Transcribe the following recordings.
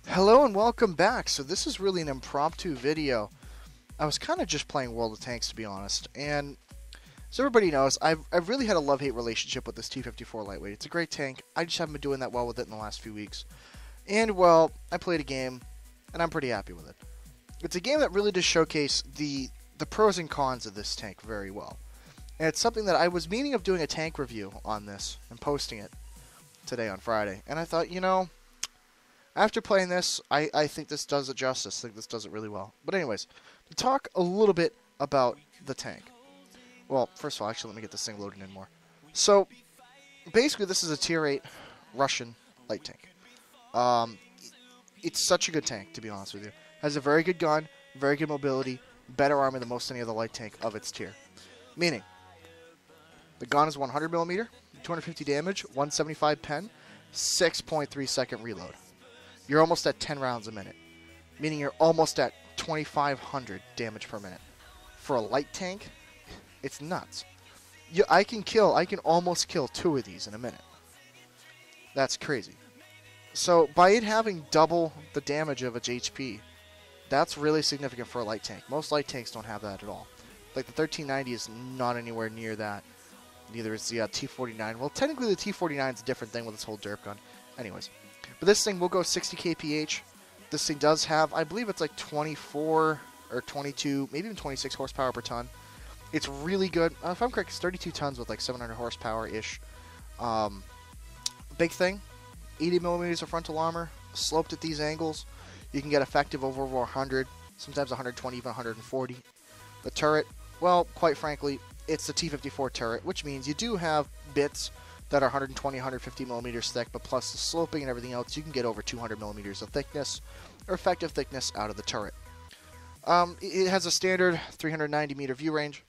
Hello and welcome back. So this is really an impromptu video. I was kind of just playing World of Tanks, to be honest, and as everybody knows, I've really had a love-hate relationship with this T54 Lightweight. It's a great tank. I just haven't been doing that well with it in the last few weeks. And well, I played a game, and I'm pretty happy with it. It's a game that really does showcase the pros and cons of this tank very well. And it's something that I was meaning of doing a tank review on this and posting it today on Friday. And I thought, after playing this, I think this does it justice. I think this does it really well. But anyways, to talk a little bit about the tank. Well, first of all, actually, let me get this thing loaded in more. So, basically, this is a Tier 8 Russian light tank. It's such a good tank, to be honest with you. Has a very good gun, very good mobility, better armor than most any other light tank of its tier. Meaning, the gun is 100mm, 250 damage, 175 pen, 6.3 second reload. You're almost at 10 rounds a minute, meaning you're almost at 2,500 damage per minute. For a light tank, it's nuts. I can almost kill 2 of these in a minute. That's crazy. So by it having double the damage of its HP, that's really significant for a light tank. Most light tanks don't have that at all. Like the 1390 is not anywhere near that. Neither is the T49. Well, technically the T49 is a different thing with its whole derp gun. Anyways. But this thing will go 60 kph. This thing does have, I believe it's like 24 or 22, maybe even 26 horsepower per ton. It's really good. If I'm correct, it's 32 tons with like 700 horsepower-ish. Big thing, 80mm of frontal armor, sloped at these angles. You can get effective over 100, sometimes 120, even 140. The turret, well, quite frankly, it's the T54 turret, which means you do have bits that are 120, 150 millimeters thick, but plus the sloping and everything else, you can get over 200 millimeters of thickness, or effective thickness, out of the turret. It has a standard 390 meter view range,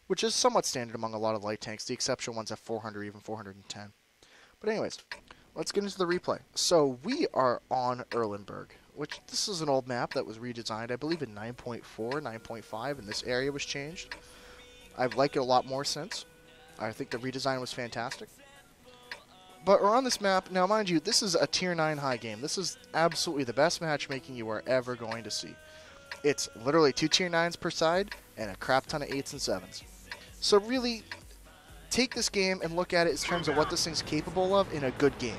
which is somewhat standard among a lot of light tanks. The exceptional ones have 400, even 410. But anyways, let's get into the replay. So we are on Erlenberg, which this is an old map that was redesigned, I believe, in 9.4, 9.5, and this area was changed. I've liked it a lot more since. I think the redesign was fantastic. But we're on this map. Now, mind you, this is a Tier 9 high game. This is absolutely the best matchmaking you are ever going to see. It's literally 2 Tier 9s per side and a crap ton of 8s and 7s. So really, take this game and look at it in terms of what this thing's capable of in a good game,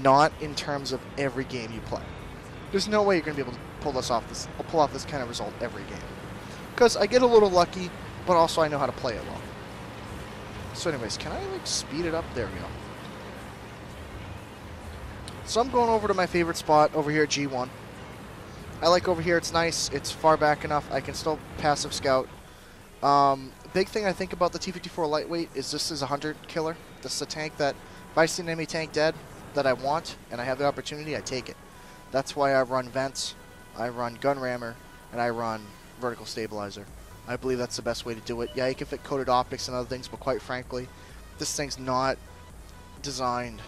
not in terms of every game you play. There's no way you're going to be able to pull off this kind of result every game. Because I get a little lucky, but also I know how to play it well. So anyways, can I speed it up? There we go. So I'm going over to my favorite spot over here at G1. I like over here, it's nice, it's far back enough, I can still passive scout. Big thing I think about the T54 Lightweight is this is a hunter killer. This is a tank that, if I see an enemy tank dead that I want, and I have the opportunity, I take it. That's why I run vents, I run gun rammer, and I run vertical stabilizer. I believe that's the best way to do it. Yeah, you can fit coated optics and other things, but quite frankly, this thing's not designed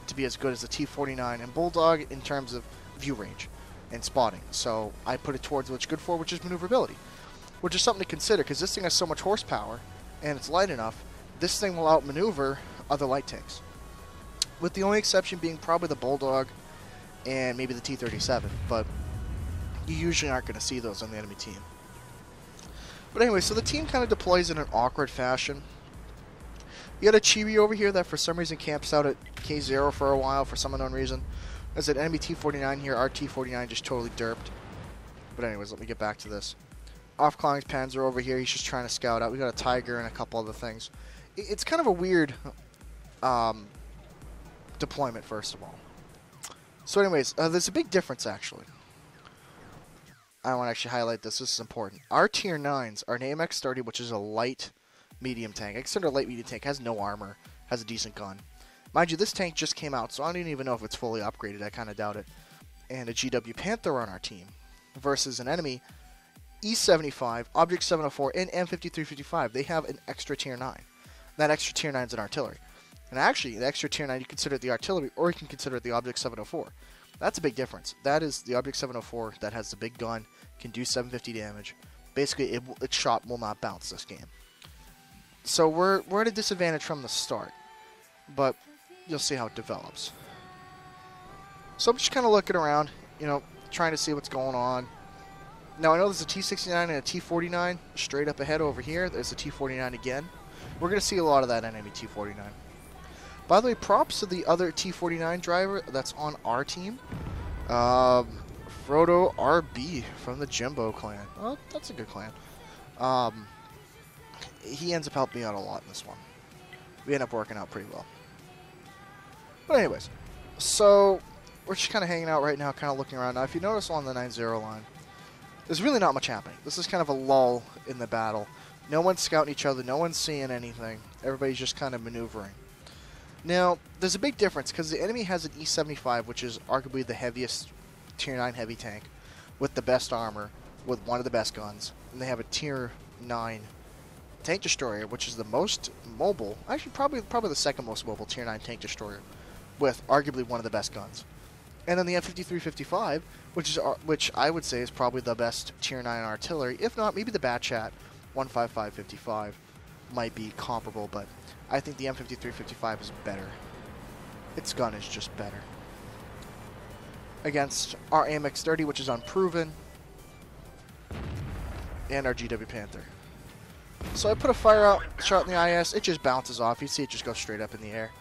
to be as good as the T49 and Bulldog in terms of view range and spotting. So I put it towards what it's good for, which is maneuverability, which is something to consider because this thing has so much horsepower and it's light enough. This thing will outmaneuver other light tanks, with the only exception being probably the Bulldog and maybe the T37, but you usually aren't going to see those on the enemy team. But anyway, so the team kind of deploys in an awkward fashion. You got a Chibi over here that for some reason camps out at K0 for a while for some unknown reason. There's an enemy T49 here. Our T49 just totally derped. But anyways, let me get back to this. Off-Kling's Panzer over here. He's just trying to scout out. We got a Tiger and a couple other things. It's kind of a weird deployment, first of all. So anyways, there's a big difference, actually. I want to actually highlight this. This is important. Our Tier 9s are an AMX-30, which is a light medium tank. I consider a light medium tank. Has no armor. Has a decent gun. Mind you, this tank just came out, so I don't even know if it's fully upgraded. I kind of doubt it. And a GW Panther on our team versus an enemy E75, Object 704, and M5355. They have an extra Tier 9. That extra Tier 9 is an artillery. And actually, the extra Tier 9, you consider it the artillery, or you can consider it the Object 704. That's a big difference. That is the Object 704 that has the big gun, can do 750 damage. Basically, its shot will not bounce this game. So we're at a disadvantage from the start, but you'll see how it develops. So I'm just kind of looking around, you know, trying to see what's going on. Now, I know there's a T69 and a T49 straight up ahead over here. There's a T49 again. We're going to see a lot of that enemy T49. By the way, props to the other T49 driver that's on our team. Frodo RB from the Jimbo clan. Oh, that's a good clan. He ends up helping me out a lot in this one. We end up working out pretty well. But anyways, so we're just kind of hanging out right now, kind of looking around. Now, if you notice on the 9-0 line, there's really not much happening. This is kind of a lull in the battle. No one's scouting each other. No one's seeing anything. Everybody's just kind of maneuvering. Now, there's a big difference because the enemy has an E75, which is arguably the heaviest Tier 9 heavy tank with the best armor, with one of the best guns. And they have a Tier 9 tank destroyer, which is the most mobile, actually probably the second most mobile Tier 9 tank destroyer, with arguably one of the best guns. And then the M53-55, which I would say is probably the best Tier 9 artillery, if not maybe the Batchat 155-55 might be comparable, but I think the M53-55 is better. Its gun is just better. Against our AMX-30, which is unproven, and our GW Panther. So I put a fire out shot in the IS, it just bounces off. You see it just go straight up in the air.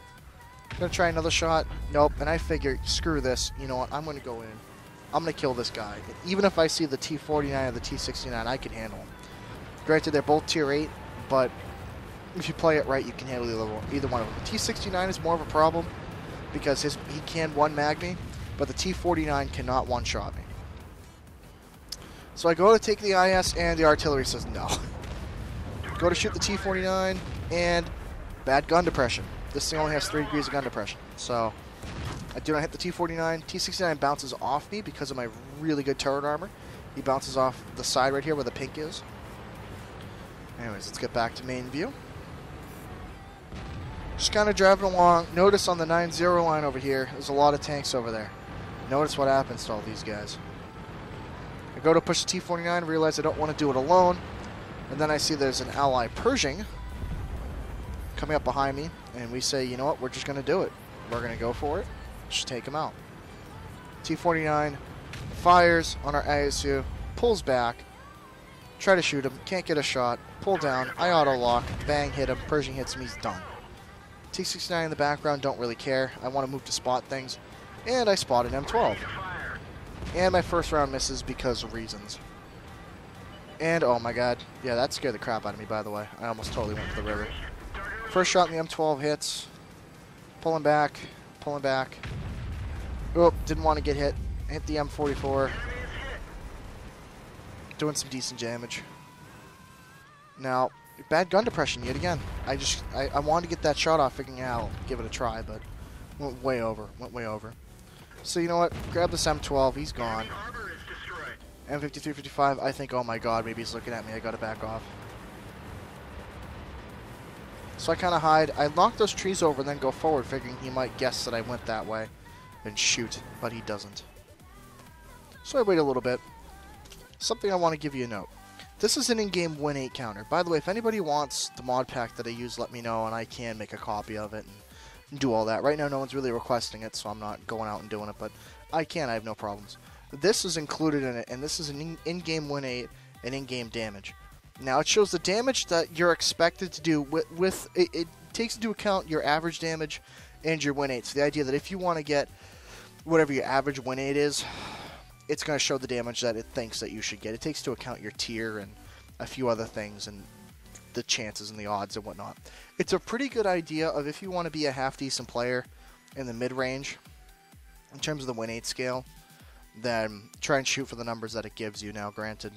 Gonna try another shot. Nope. And I figure, screw this. You know what? I'm gonna go in. I'm gonna kill this guy. Even if I see the T49 or the T69, I can handle him. Granted, they're both Tier 8, but if you play it right, you can handle either one of them. The T69 is more of a problem because he can one-mag me, but the T49 cannot one-shot me. So I go to take the IS, and the artillery says no. Go to shoot the T49, and bad gun depression. This thing only has 3 degrees of gun depression. So I do not hit the T49. T69 bounces off me because of my really good turret armor. He bounces off the side right here where the pink is. Anyways, let's get back to main view. Just kind of driving along. Notice on the 9-0 line over here, there's a lot of tanks over there. Notice what happens to all these guys. I go to push the T49, realize I don't want to do it alone. And then I see there's an ally Pershing coming up behind me, and we say, you know what, we're just going to do it. We're going to go for it. Just take him out. T49 fires on our ISU, pulls back, try to shoot him, can't get a shot, pull down, I auto-lock, bang, hit him, Pershing hits him, he's done. T69 in the background, don't really care. I want to move to spot things, and I spot an M12. And my first round misses because of reasons. And, oh my god, yeah, that scared the crap out of me, by the way. I almost totally went to the river. First shot in the M12 hits. Pulling back. Oh, didn't want to get hit. Hit the M44. Doing some decent damage. Now, bad gun depression yet again. I wanted to get that shot off, figuring out, give it a try, but went way over. So you know what? Grab this M12. He's gone. M53-55. I think, oh my god, maybe he's looking at me. I gotta back off. So I kind of hide. I knock those trees over and then go forward, figuring he might guess that I went that way and shoot, but he doesn't. So I wait a little bit. Something I want to give you a note. This is an in-game win 8 counter. By the way, if anybody wants the mod pack that I use, let me know, and I can make a copy of it and do all that. Right now, no one's really requesting it, so I'm not going out and doing it, but I can. I have no problems. This is included in it, and this is an in-game win 8 and in-game damage. Now, it shows the damage that you're expected to do with it takes into account your average damage and your win 8. So the idea that if you want to get whatever your average win 8 is, it's going to show the damage that it thinks that you should get. It takes into account your tier and a few other things and the chances and the odds and whatnot. It's a pretty good idea of if you want to be a half-decent player in the mid-range in terms of the win 8 scale, then try and shoot for the numbers that it gives you. Now, granted,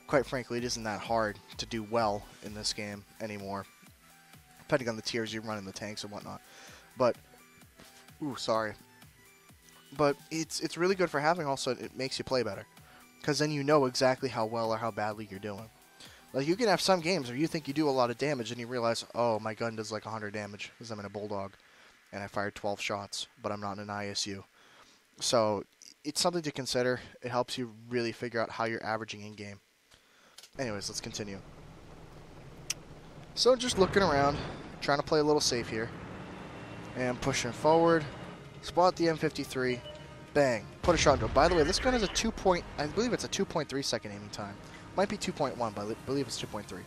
quite frankly, it isn't that hard to do well in this game anymore, depending on the tiers you run in the tanks and whatnot. But, ooh, sorry. But it's really good for having. Also, it makes you play better, because then you know exactly how well or how badly you're doing. Like, you can have some games where you think you do a lot of damage, and you realize, oh, my gun does like 100 damage, because I'm in a Bulldog, and I fired 12 shots, but I'm not in an ISU. So, it's something to consider. It helps you really figure out how you're averaging in-game. Anyways, let's continue. So, just looking around, trying to play a little safe here, and pushing forward. Spot the M53, Bang. Put a shot into it. By the way, this gun is a I believe it's a 2.3 second aiming time. Might be 2.1, but I believe it's 2.3.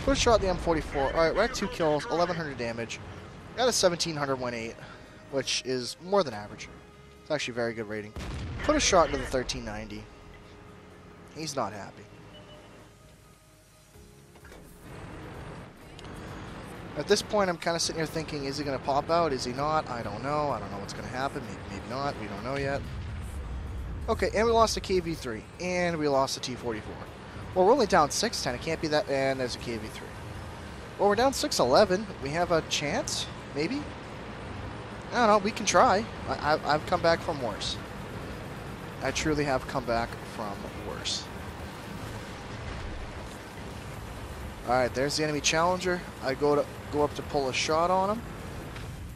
Put a shot at the M44. Alright, we're at 2 kills, 1100 damage. Got a 1700 1.8, which is more than average. It's actually a very good rating. Put a shot into the 1390. He's not happy. At this point, I'm kind of sitting here thinking, is he going to pop out? Is he not? I don't know. I don't know what's going to happen. Maybe not. We don't know yet. Okay, and we lost the KV3. And we lost the T54. Well, we're only down 6-10. It can't be that. And there's a KV3. Well, we're down 6-11. We have a chance? Maybe? I don't know. We can try. I've come back from worse. I truly have come back from worse. Alright, there's the enemy challenger. I go up to pull a shot on him.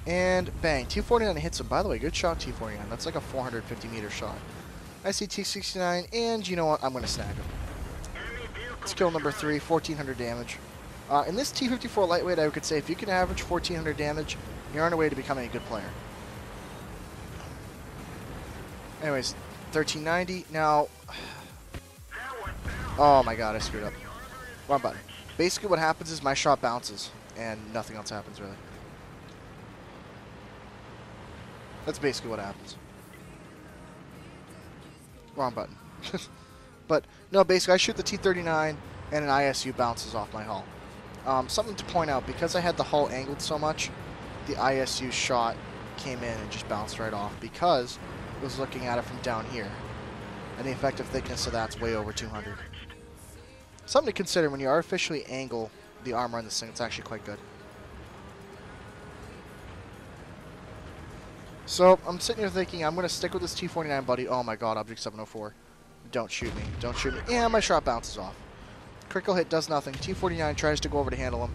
And bang. T49 hits him. By the way, good shot, T49. That's like a 450-meter shot. I see T69, and you know what? I'm going to snag him. It's kill number 3, 1400 damage. In this T54 Lightweight, I could say if you can average 1400 damage, you're on your way to becoming a good player. Anyways, 1390. Now, oh my god, I screwed up. Wrong button. Basically what happens is my shot bounces, and nothing else happens, really. That's basically what happens. Wrong button. But, no, basically I shoot the T39, and an ISU bounces off my hull. Something to point out, because I had the hull angled so much, the ISU shot came in and just bounced right off, because I was looking at it from down here. And the effective thickness of that's way over 200. Something to consider when you artificially angle the armor on this thing. It's actually quite good. So, I'm sitting here thinking, I'm going to stick with this T49 buddy. Oh my god, Object 704. Don't shoot me. Don't shoot me. And my shot bounces off. Critical hit does nothing. T49 tries to go over to handle him.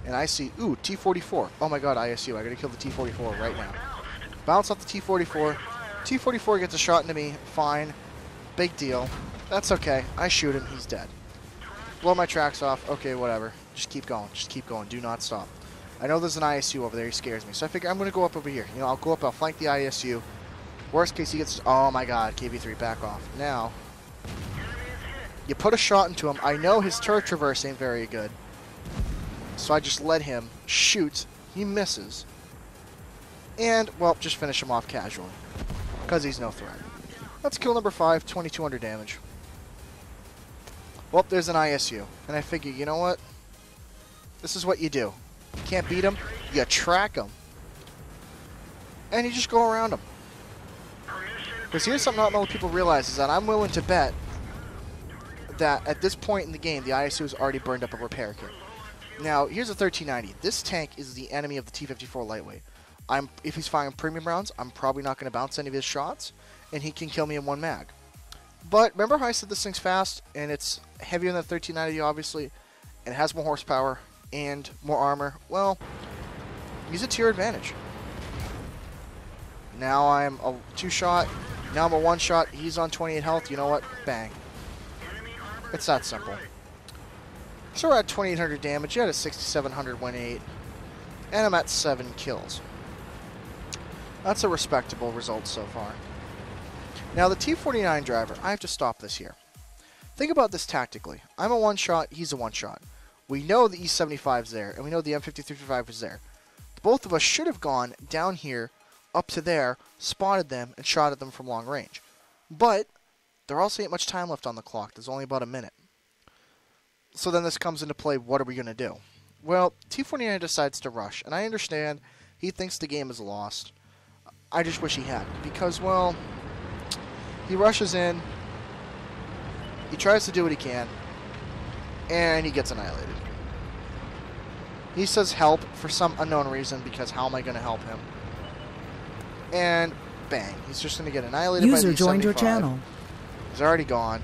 And I see, ooh, T44. Oh my god, ISU. I got to kill the T44 right now. Bounce off the T44. T44 gets a shot into me. Fine. Big deal. That's okay. I shoot him. He's dead. Blow my tracks off. Okay, whatever. Just keep going. Just keep going. Do not stop. I know there's an ISU over there. He scares me. So I figure I'm going to go up over here. You know, I'll go up. I'll flank the ISU. Worst case, he gets... Oh, my God. KV3, back off. Now, you put a shot into him. I know his turret traverse ain't very good. So I just let him shoot. He misses. And, well, just finish him off casually. Because he's no threat. That's kill number 5. 2200 damage. Well, there's an ISU. And I figure, you know what? This is what you do. You can't beat him. You track him. And you just go around him. Because here's something not many people realize is that I'm willing to bet that at this point in the game, the ISU has already burned up a repair kit. Now, here's a 1390. This tank is the enemy of the T54 Lightweight. If he's firing premium rounds, I'm probably not going to bounce any of his shots, and he can kill me in one mag. But remember how I said this thing's fast, and it's heavier than the 1390, obviously, and it has more horsepower and more armor? Well, use it to your advantage. Now I'm a 2-shot. Now I'm a 1-shot. He's on 28 health. You know what? Bang. It's that simple. So we're at 2800 damage. He had a 6700 1.8. And I'm at 7 kills. That's a respectable result so far. Now the T49 driver, I have to stop this here. Think about this tactically. I'm a 1-shot, he's a 1-shot. We know the E75's there, and we know the M5355 is there. Both of us should have gone down here, up to there, spotted them, and shot at them from long range. But there also ain't much time left on the clock. There's only about a minute. So then this comes into play, what are we going to do? Well, T49 decides to rush, and I understand he thinks the game is lost. I just wish he had, because, well, he rushes in, he tries to do what he can, and he gets annihilated. He says help for some unknown reason, because how am I going to help him? And bang, he's just going to get annihilated by the User joined your channel. He's already gone.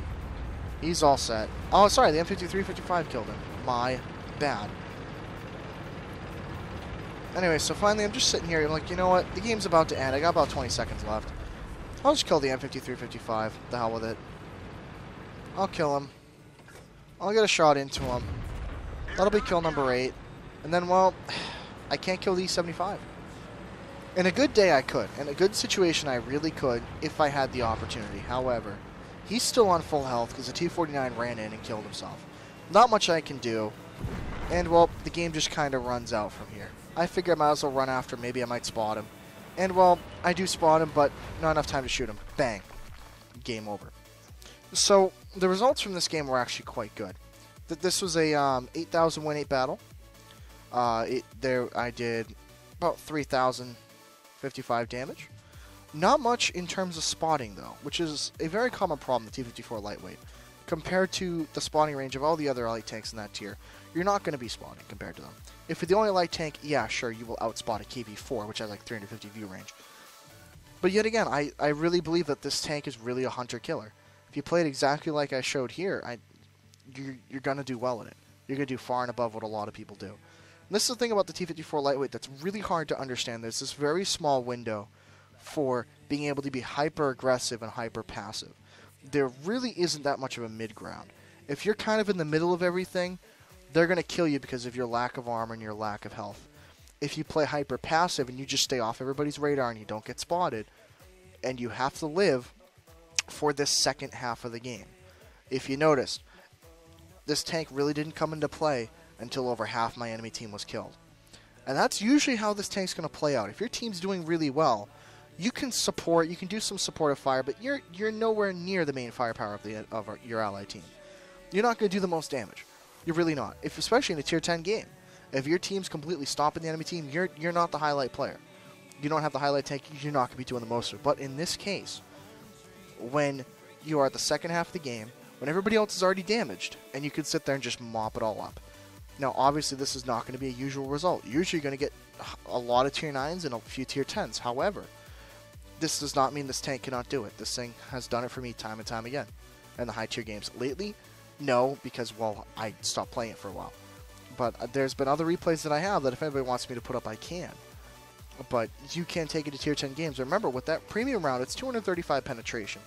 He's all set. Oh, sorry, the M5355 killed him. My bad. Anyway, so finally I'm just sitting here, I'm like, you know what? The game's about to end. I got about 20 seconds left. I'll just kill the M5355. The hell with it. I'll kill him. I'll get a shot into him. That'll be kill number 8. And then, well, I can't kill the E75. In a good day, I could. In a good situation, I really could if I had the opportunity. However, he's still on full health because the T-49 ran in and killed himself. Not much I can do. And, well, the game just kind of runs out from here. I figure I might as well run after him. Maybe I might spot him. And, well, I do spot him, but not enough time to shoot him. Bang. Game over. So, the results from this game were actually quite good. This was a 8,000 win 8 battle. I did about 3,055 damage. Not much in terms of spotting, though, which is a very common problem, the T54 Lightweight. Compared to the spotting range of all the other light tanks in that tier, you're not going to be spotting compared to them. If you're the only light tank, yeah, sure, you will outspot a KV4, which has like 350 view range. But yet again, I really believe that this tank is really a hunter-killer. If you play it exactly like I showed here, you're going to do well in it. You're going to do far and above what a lot of people do. And this is the thing about the T54 Lightweight that's really hard to understand. There's this very small window for being able to be hyper-aggressive and hyper-passive. There really isn't that much of a mid-ground. If you're kind of in the middle of everything, they're going to kill you because of your lack of armor and your lack of health. If you play hyper-passive and you just stay off everybody's radar and you don't get spotted, and you have to live for this second half of the game. If you noticed, this tank really didn't come into play until over half my enemy team was killed. And that's usually how this tank's going to play out. If your team's doing really well, you can support, you can do some supportive fire, but you're nowhere near the main firepower of your allied team. You're not going to do the most damage. You're really not. Especially in a tier 10 game. If your team's completely stopping the enemy team, you're not the highlight player. You don't have the highlight tank, you're not going to be doing the most of it. But in this case, when you are at the second half of the game, when everybody else is already damaged, and you can sit there and just mop it all up. Now, obviously, this is not going to be a usual result. Usually, you're going to get a lot of tier 9s and a few tier 10s. However, this does not mean this tank cannot do it. This thing has done it for me time and time again in the high tier games. Lately, no, because, well, I stopped playing it for a while. But there's been other replays that I have that if anybody wants me to put up, I can. But you can take it to tier 10 games. Remember, with that premium round, it's 235 penetration.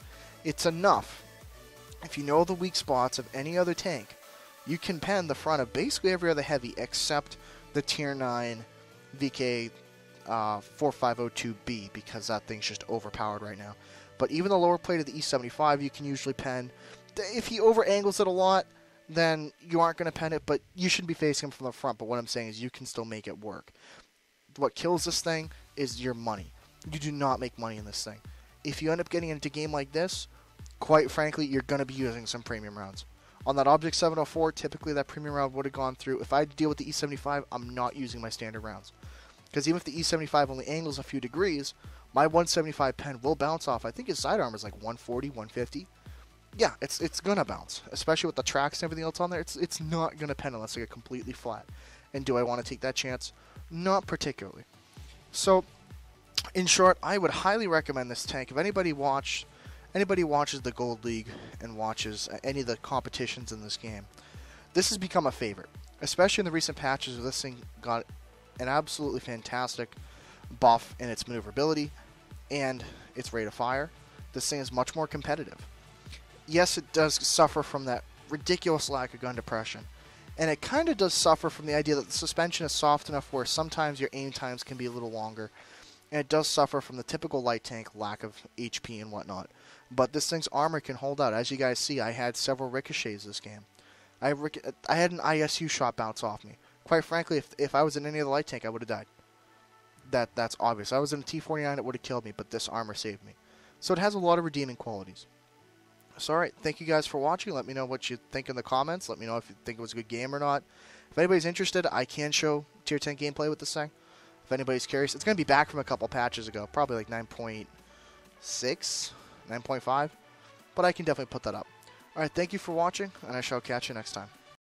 It's enough. If you know the weak spots of any other tank, you can pen the front of basically every other heavy except the tier 9 VK 4502B, because that thing's just overpowered right now. But even the lower plate of the E75, you can usually pen. If he over angles it a lot, then you aren't going to pen it, but you shouldn't be facing him from the front. But what I'm saying is you can still make it work. What kills this thing is your money. You do not make money in this thing. If you end up getting into a game like this, quite frankly, you're going to be using some premium rounds. On that Object 704, typically that premium round would have gone through. If I deal with the E75, I'm not using my standard rounds. Because even if the E75 only angles a few degrees, my 175 pen will bounce off. I think his side armor is like 140, 150. Yeah, it's going to bounce. Especially with the tracks and everything else on there. It's not going to pen unless I get completely flat. And do I want to take that chance? Not particularly. So, in short, I would highly recommend this tank. If anybody watches the Gold League and watches any of the competitions in this game, this has become a favorite. Especially in the recent patches where this thing got an absolutely fantastic buff in its maneuverability and its rate of fire. This thing is much more competitive. Yes, it does suffer from that ridiculous lack of gun depression. And it kind of does suffer from the idea that the suspension is soft enough where sometimes your aim times can be a little longer. And it does suffer from the typical light tank lack of HP and whatnot. But this thing's armor can hold out. As you guys see, I had several ricochets this game. I had an ISU shot bounce off me. Quite frankly, if I was in any other light tank, I would have died. That's obvious. If I was in a T49, it would have killed me, but this armor saved me. So it has a lot of redeeming qualities. So alright, thank you guys for watching. Let me know what you think in the comments. Let me know if you think it was a good game or not. If anybody's interested, I can show tier 10 gameplay with this thing. If anybody's curious, it's going to be back from a couple patches ago. Probably like 9.6, 9.5. But I can definitely put that up. Alright, thank you for watching, and I shall catch you next time.